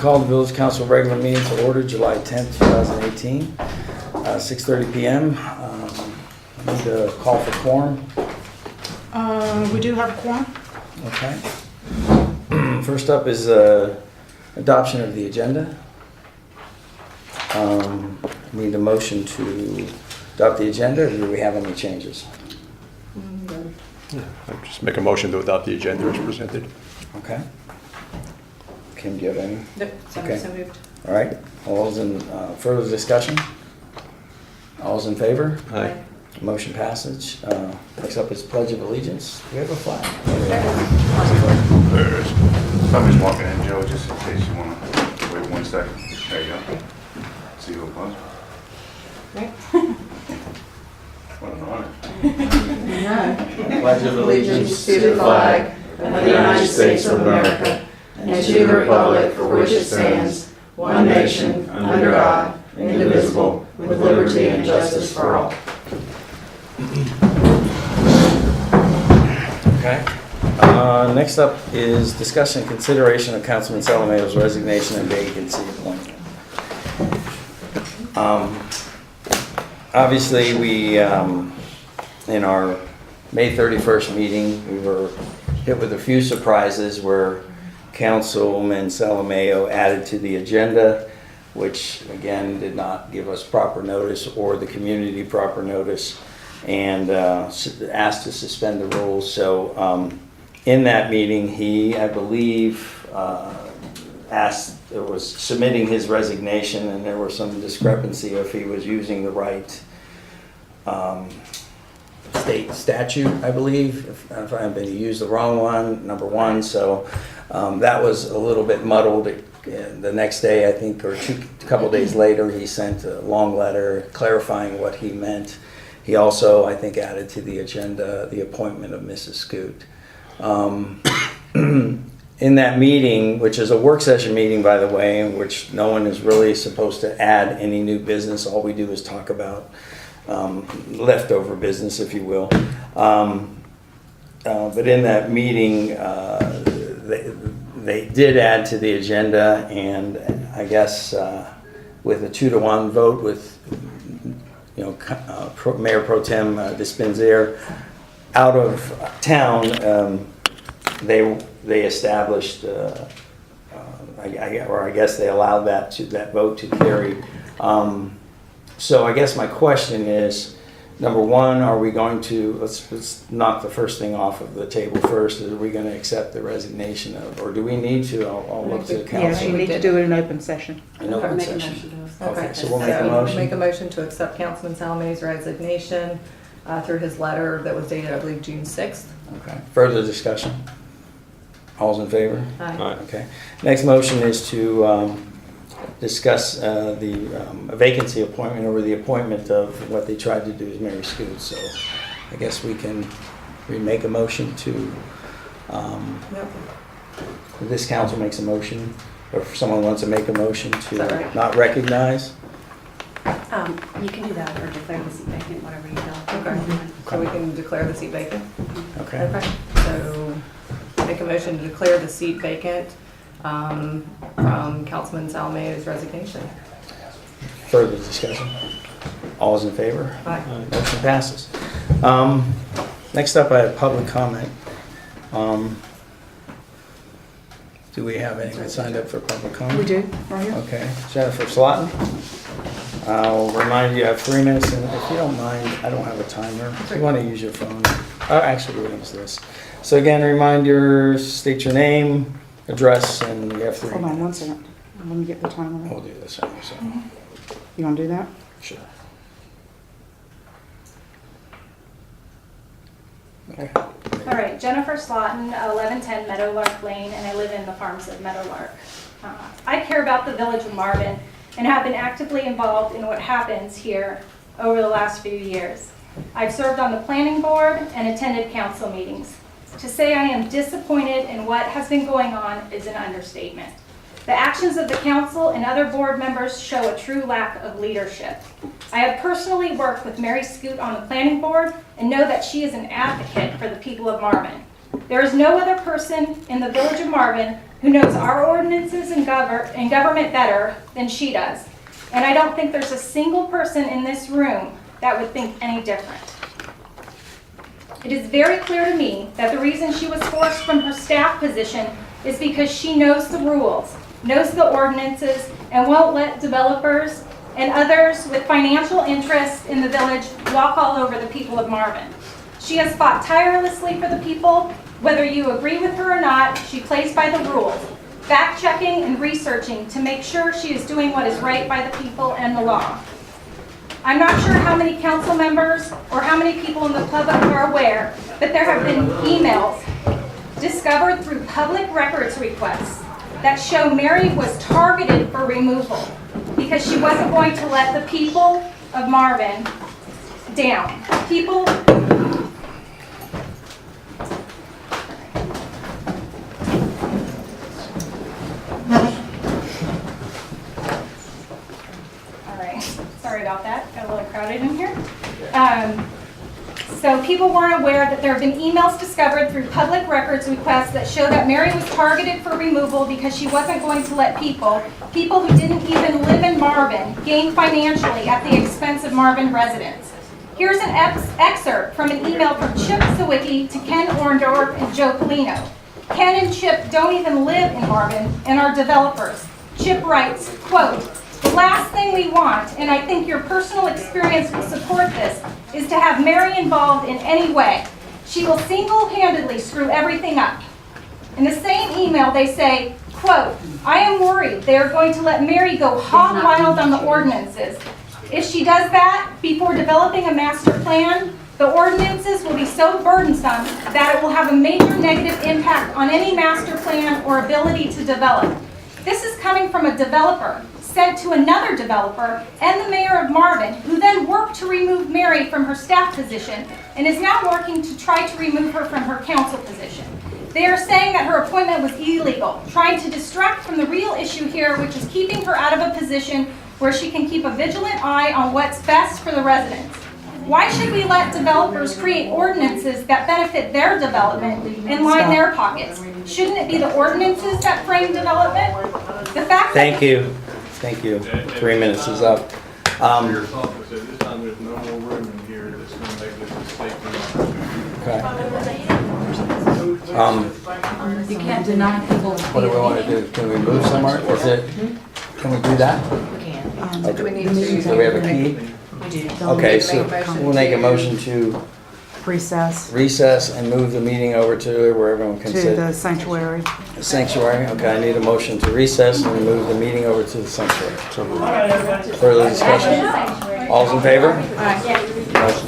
Call the Village Council regular meeting to order July 10th, 2018, 6:30 p.m. I need a call for quorum. We do have a quorum. Okay. First up is adoption of the agenda. Need a motion to adopt the agenda, or do we have any changes? I'll just make a motion to adopt the agenda as presented. Okay. Kim, do you have any? Nope, Okay. so moved. All right. All those in further discussion? All those in favor? Aye. Motion passage. Next up is Pledge of Allegiance. Do we have a flag? There it is. Somebody's walking in, Joe, just in case you want to wait 1 second. There you go. See who it was? Right. What an honor. Pledge of Allegiance to the flag of the United States of America and to the republic for which it stands, one nation, under God, indivisible, with liberty and justice for all. Okay. Next up is discussion and consideration of Councilman Salamado's resignation and vacancy appointment. Obviously, we, in our May 31st meeting, we were hit with a few surprises where Councilman Salameo added to the agenda, which again did not give us proper notice or the community proper notice, and asked to suspend the rules. So in that meeting, he, I believe, was submitting his resignation, and there was some discrepancy if he was using the right state statute, I believe, if I happen to use the wrong one, number one. So that was a little bit muddled. The next day, I think, or a couple days later, he sent a long letter clarifying what he meant. He also, I think, added to the agenda the appointment of Mrs. Scoot. In that meeting, which is a work session meeting, by the way, in which no one is really supposed to add any new business, all we do is talk about leftover business, if you will. But in that meeting, they did add to the agenda, and I guess with a 2-to-1 vote with Mayor Pro Tem Dispenzaire out of town, they established, I guess they allowed that vote to carry. So I guess my question is, number one, are we going to, let's knock the first thing off of the table first. Are we going to accept the resignation of, or do we need to? I'll look to the Yes, council. we need to do it in open session. An open Make a session. motion. Okay, so we'll make a motion. Make a motion to accept Councilman Salame's resignation through his letter that was dated, I believe, June 6th. Okay, further discussion? All's in favor? Aye. Okay. Next motion is to discuss the vacancy appointment or the appointment of what they tried to do is Mary Scoot. So I guess we make a motion to, Yep. this council makes a motion, or if someone wants to make a motion Is that to right? not recognize. You can do that or declare the seat vacant, whatever you feel. Okay. So we can declare the seat vacant? Okay. Okay. So make a motion to declare the seat vacant from Councilman Salame's resignation. Further discussion? All's in favor? Aye. Motion passes. Next up, I have public comment. Do we have anyone signed up for public comment? We do, right here. Okay, Jennifer Slotin. I'll remind you, I have 3 minutes, and if you don't mind, I don't have a timer. If you want to use your phone, actually, we'll use this. So again, reminder, state your name, address, and you have 3 Hold on minutes. 1 second. Let me get the timer. We'll do this, so, You want to do that? sure. Okay. All right, Jennifer Slotin, 1110 Meadowlark Lane, and I live in the farms of Meadowlark. I care about the village of Marvin and have been actively involved in what happens here over the last few years. I've served on the planning board and attended council meetings. To say I am disappointed in what has been going on is an understatement. The actions of the council and other board members show a true lack of leadership. I have personally worked with Mary Scoot on the planning board and know that she is an advocate for the people of Marvin. There is no other person in the village of Marvin who knows our ordinances and government better than she does. And I don't think there's a single person in this room that would think any different. It is very clear to me that the reason she was forced from her staff position is because she knows the rules, knows the ordinances, and won't let developers and others with financial interests in the village walk all over the people of Marvin. She has fought tirelessly for the people. Whether you agree with her or not, she plays by the rules, fact-checking and researching to make sure she is doing what is right by the people and the law. I'm not sure how many council members or how many people in the public are aware, but there have been emails discovered through public records requests that show Mary was targeted for removal because she wasn't going to let the people of Marvin down. People Sorry about that, got a little crowded in here. So people weren't aware that there have been emails discovered through public records requests that show that Mary was targeted for removal because she wasn't going to let people who didn't even live in Marvin gain financially at the expense of Marvin residents. Here's an excerpt from an email from Chip Sawicki to Ken Orndorff and Joe Polino. Ken and Chip don't even live in Marvin and are developers. Chip writes, quote, "The last thing we want, and I think your personal experience will support this, is to have Mary involved in any way. She will single-handedly screw everything up." In the same email, they say, quote, "I am worried they are going to let Mary go hog wild on the ordinances. If she does that before developing a master plan, the ordinances will be so burdensome that it will have a major negative impact on any master plan or ability to develop." This is coming from a developer sent to another developer and the mayor of Marvin, who then worked to remove Mary from her staff position and is now working to try to remove her from her council position. They are saying that her appointment was illegal, trying to distract from the real issue here, which is keeping her out of a position where she can keep a vigilant eye on what's best for the residents. Why should we let developers create ordinances that benefit their development and line their pockets? Shouldn't it be the ordinances that frame development? The fact that Thank you. Thank you. 3 minutes is up. Your office, at this time, there's no more room in here that's going to make this a statement. Okay. You can't deny people. What do we want to do? Can we move somewhere? Is it, can we do that? We can. Okay. Do we need to? Do we have a key? We do. Okay, so we'll make a motion to Recess recess and move the meeting over to where everyone can to sit. the sanctuary. Sanctuary, okay, I need a motion to recess and move the meeting over to the sanctuary. Further discussion? All's in favor? Motion